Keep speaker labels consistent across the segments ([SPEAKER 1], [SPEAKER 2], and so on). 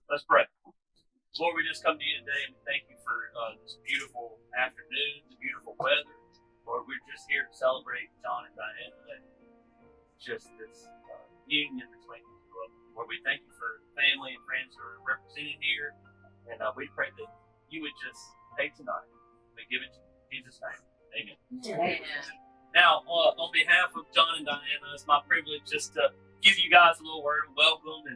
[SPEAKER 1] Let's pray. Lord, we just come to you today and we thank you for this beautiful afternoon, the beautiful weather. Lord, we're just here to celebrate John and Diana and just this union between them. Lord, we thank you for family and friends who are represented here. And we pray that you would just take tonight. We give it to you in Jesus' name. Amen.
[SPEAKER 2] Amen.
[SPEAKER 1] Now, on behalf of John and Diana, it's my privilege just to give you guys a little word of welcome and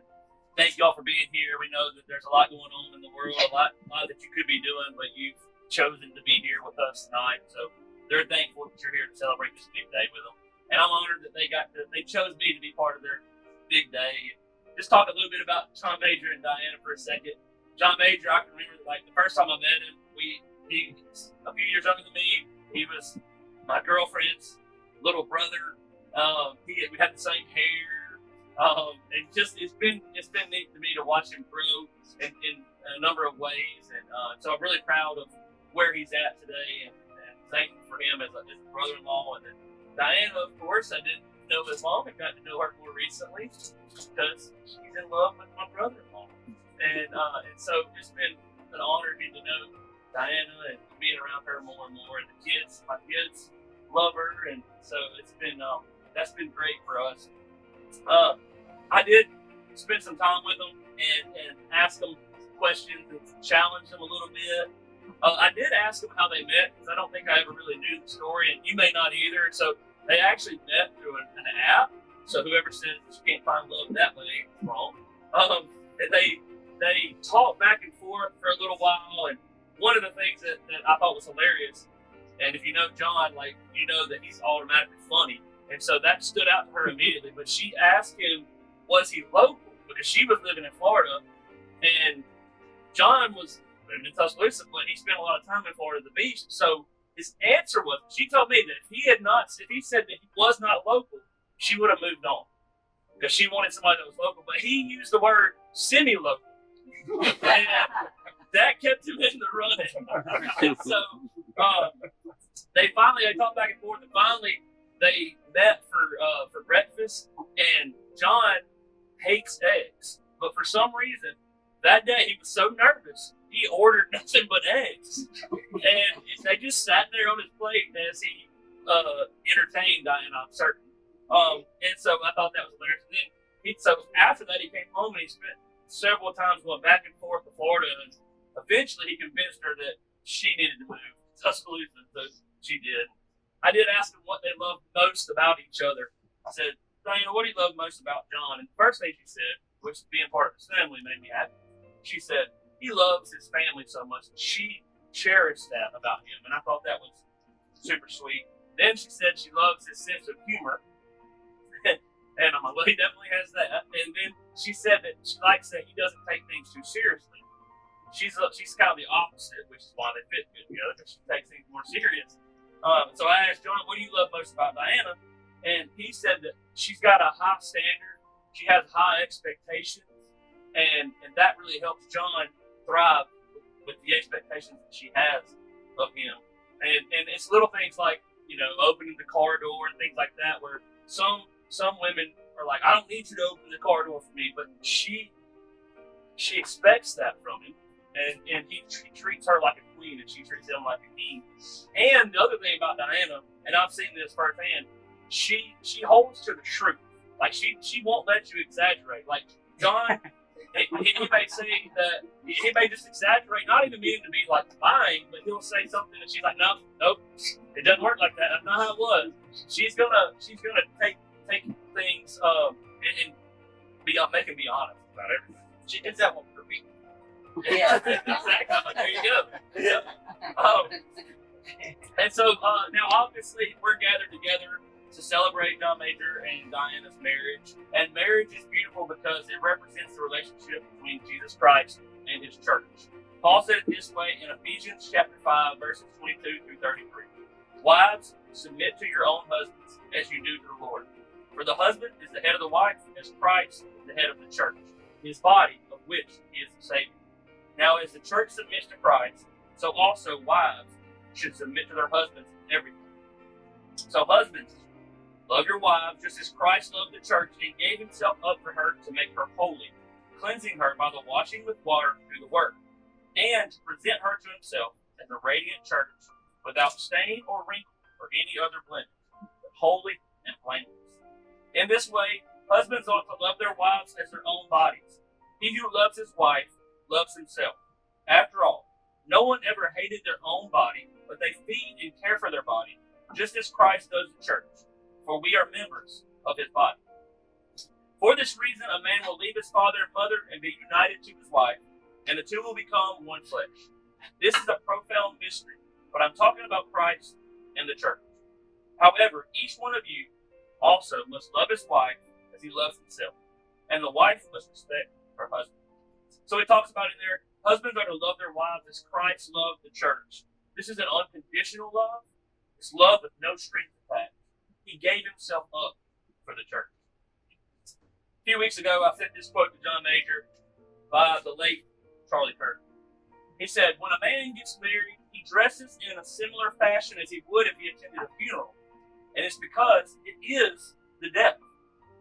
[SPEAKER 1] thank y'all for being here. We know that there's a lot going on in the world, a lot that you could be doing, but you've chosen to be here with us tonight. So they're thankful that you're here to celebrate this big day with them. And I'm honored that they chose me to be part of their big day. Just talk a little bit about John Major and Diana for a second. John Major, I can remember like the first time I met him, he's a few years younger than me. He was my girlfriend's little brother. We had the same hair. And just it's been neat to me to watch him grow in a number of ways. And so I'm really proud of where he's at today and thankful for him as a brother-in-law. And then Diana, of course, I didn't know as long. I got to know her more recently because she's in love with my brother-in-law. And so it's been an honor getting to know Diana and being around her more and more. And my kids love her, and so it's been that's been great for us. I did spend some time with them and ask them questions and challenge them a little bit. I did ask them how they met because I don't think I ever really knew the story, and you may not either. So they actually met through an app. So whoever says you can't find love that way is wrong. And they talked back and forth for a little while, and one of the things that I thought was hilarious, and if you know John, like you know that he's automatically funny, and so that stood out to her immediately. But she asked him, was he local? Because she was living in Florida, and John was living in Tuscaloosa, but he spent a lot of time in Florida at the beach. So his answer was, she told me that if he said that he was not local, she would have moved on because she wanted somebody that was local. But he used the word semi-local, and that kept him in the running. So they talked back and forth, and finally they met for breakfast. And John hates eggs, but for some reason that day he was so nervous he ordered nothing but eggs, and they just sat there on his plate as he entertained Diana, I'm certain. And so I thought that was hilarious. And then so after that he came home and he spent several times going back and forth to Florida, and eventually he convinced her that she needed to move to Tuscaloosa, so she did. I did ask them what they loved most about each other. I said, Diana, what do you love most about John? And the first thing she said, which being part of his family made me happy, she said, he loves his family so much. She cherished that about him, and I thought that was super sweet. Then she said she loves his sense of humor, and I'm like, well, he definitely has that. And then she said that she likes that he doesn't take things too seriously. She's kind of the opposite, which is why they fit good together, because she takes things more serious. So I asked John, what do you love most about Diana? And he said that she's got a high standard. She has high expectations, and that really helps John thrive with the expectations that she has of him. And it's little things like, opening the car door and things like that, where some women are like, I don't need you to open the car door for me, but she expects that from him, and he treats her like a queen, and she treats him like a king. And the other thing about Diana, and I've seen this firsthand, she holds to the truth. Like she won't let you exaggerate. Like John, he may say that he may just exaggerate, not even meaning to be like lying, but he'll say something and she's like, nope, it doesn't work like that. That's not how it was. She's gonna take things and make him be honest about everything. She did that one for me.
[SPEAKER 2] Yeah.
[SPEAKER 1] Exactly. There you go. Yeah. And so now obviously we're gathered together to celebrate John Major and Diana's marriage. And marriage is beautiful because it represents the relationship between Jesus Christ and his church. Paul said it this way in Ephesians chapter 5, verses 22 through 33. Wives, submit to your own husbands as you do to the Lord. For the husband is the head of the wife, as Christ is the head of the church, his body, of which he is the Savior. Now as the church submits to Christ, so also wives should submit to their husbands in everything. So husbands, love your wives just as Christ loved the church and gave himself up for her to make her holy, cleansing her by the washing with water through the word, and to present her to himself as a radiant church, without stain or wrinkle or any other blemish, but holy and blameless. In this way, husbands ought to love their wives as their own bodies. He who loves his wife loves himself. After all, no one ever hated their own body, but they feed and care for their body, just as Christ does the church, for we are members of his body. For this reason, a man will leave his father and mother and be united to his wife, and the two will become one flesh. This is a profound mystery, but I'm talking about Christ and the church. However, each one of you also must love his wife as he loves himself, and the wife must respect her husband. So he talks about in there, husbands are to love their wives as Christ loved the church. This is an unconditional love. It's love with no strings attached. He gave himself up for the church. A few weeks ago, I sent this quote to John Major by the late Charlie Kirk. He said, when a man gets married, he dresses in a similar fashion as he would if he attended a funeral. And it's because it is the death.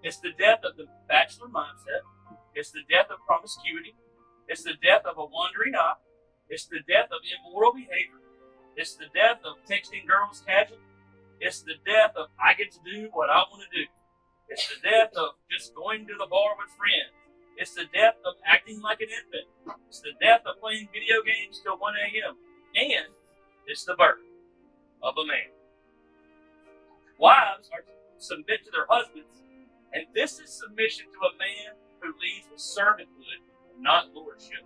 [SPEAKER 1] It's the death of the bachelor mindset. It's the death of promiscuity. It's the death of a wandering eye. It's the death of immoral behavior. It's the death of texting girls casually. It's the death of I get to do what I want to do. It's the death of just going to the bar with friends. It's the death of acting like an infant. It's the death of playing video games till 1 a.m. And it's the birth of a man. Wives are to submit to their husbands, and this is submission to a man who leads with servanthood, not lordship.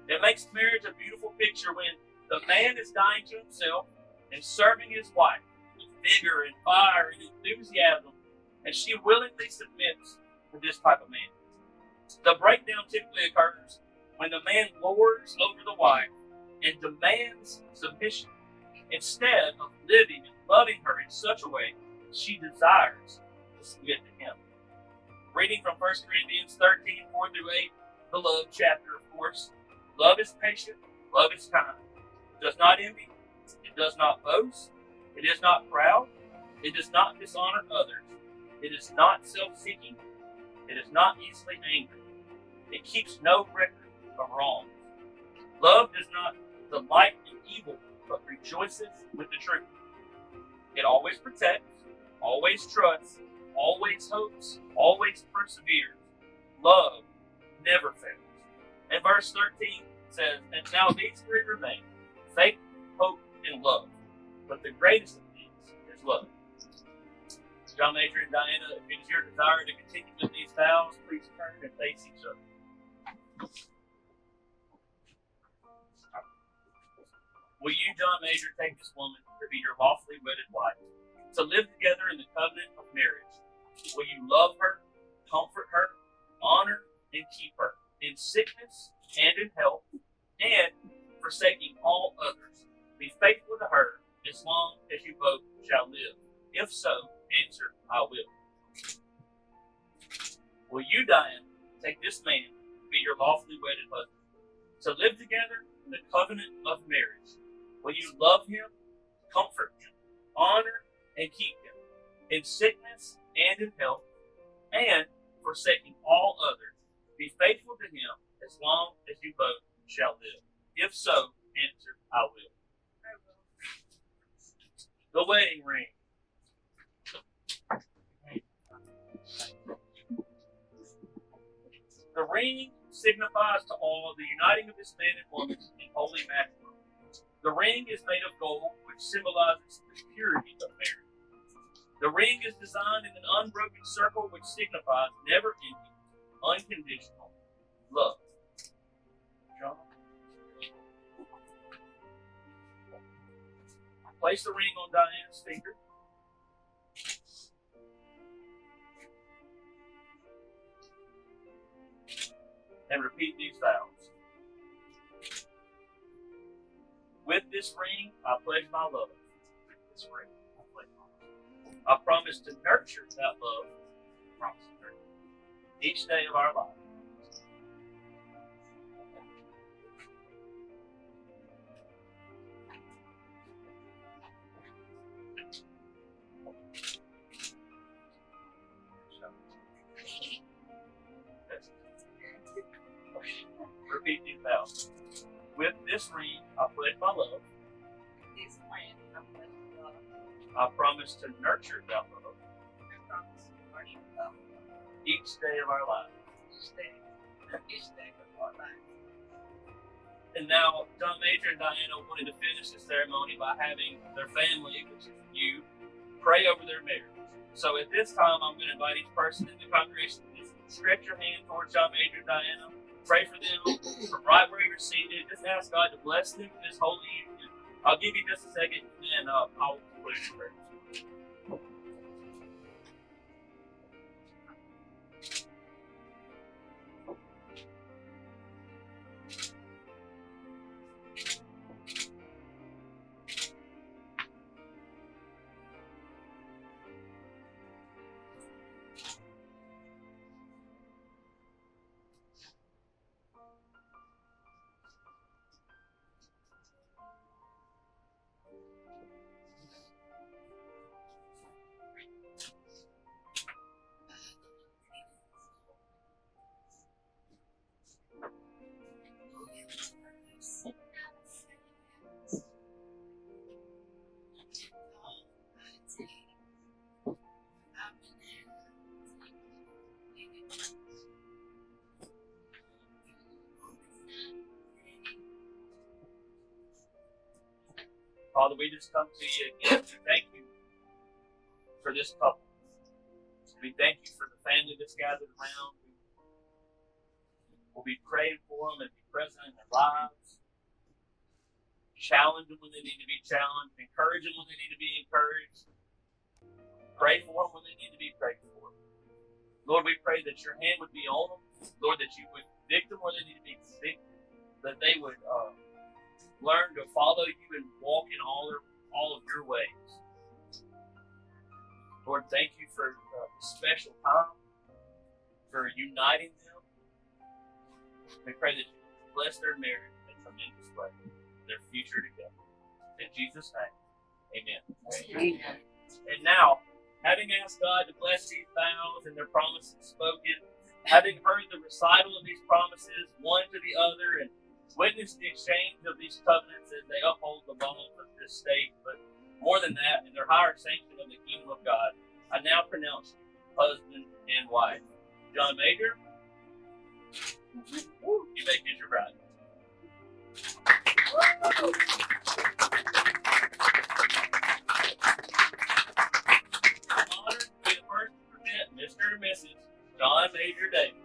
[SPEAKER 1] It makes marriage a beautiful picture when the man is dying to himself and serving his wife with vigor and fire and enthusiasm, and she willingly submits to this type of man. The breakdown typically occurs when the man lords over the wife and demands submission instead of living and loving her in such a way that she desires to submit to him. Reading from 1 Corinthians 13, 4 through 8, the love chapter, of course. Love is patient, love is kind. It does not envy, it does not boast, it is not proud, it does not dishonor others, it is not self-seeking, it is not easily angered, it keeps no record of wrongs. Love does not delight in evil, but rejoices with the truth. It always protects, always trusts, always hopes, always perseveres. Love never fails. And verse 13 says, and now these three remain, faith, hope, and love. But the greatest of these is love. John Major and Diana, if it is your desire to continue with these vows, please turn and face each other. Will you, John Major, take this woman to be your lawfully wedded wife, to live together in the covenant of marriage? Will you love her, comfort her, honor, and keep her in sickness and in health, and forsaking all others, be faithful to her as long as you both shall live? If so, answer, I will. Will you, Diane, take this man to be your lawfully wedded husband, to live together in the covenant of marriage? Will you love him, comfort him, honor, and keep him in sickness and in health, and forsaking all others, be faithful to him as long as you both shall live? If so, answer, I will. The wedding ring. The ring signifies to all the uniting of this man and woman in holy matrimony. The ring is made of gold, which symbolizes the purity of marriage. The ring is designed in an unbroken circle, which signifies never-ending, unconditional love. John? Place the ring on Diane's finger. And repeat these vows. With this ring, I pledge my love. With this ring, I pledge my love. I promise to nurture that love. I promise to nurture each day of our life. repeat these vows. With this ring, I pledge my love.
[SPEAKER 2] This plan, I pledge love.
[SPEAKER 1] I promise to nurture that love
[SPEAKER 2] I promise to nurture love
[SPEAKER 1] each day of our lives.
[SPEAKER 2] each day of our lives.
[SPEAKER 1] And now, John Major and Diana wanted to finish the ceremony by having their family, which is you, pray over their marriage. So at this time, I'm going to invite each person in the congregation to just stretch your hand towards John Major and Diana. Pray for them from right where you're seated. Just ask God to bless them in this holy union. I'll give you just a second, and then I'll conclude in prayer. Father, we just come to you again to thank you for this couple. We thank you for the family that's gathered around. We'll be praying for them and be present in their lives. Challenge them when they need to be challenged. Encourage them when they need to be encouraged. Pray for them when they need to be prayed for. Lord, we pray that your hand would be on them. Lord, that you would convict them where they need to be convicted. That they would learn to follow you and walk in all of your ways. Lord, thank you for the special time, for uniting them. We pray that you bless their marriage in a tremendous way, their future together. In Jesus' name, amen.
[SPEAKER 2] Amen.
[SPEAKER 1] And now, having asked God to bless these vows and their promises spoken, having heard the recital of these promises one to the other, and witnessed the exchange of these covenants as they uphold the laws of this state, but more than that, in their higher sanction of the kingdom of God, I now pronounce you husband and wife. John Major, you may kiss your bride. I'm honored to be the first to present Mr. and Mrs. John Major Davis.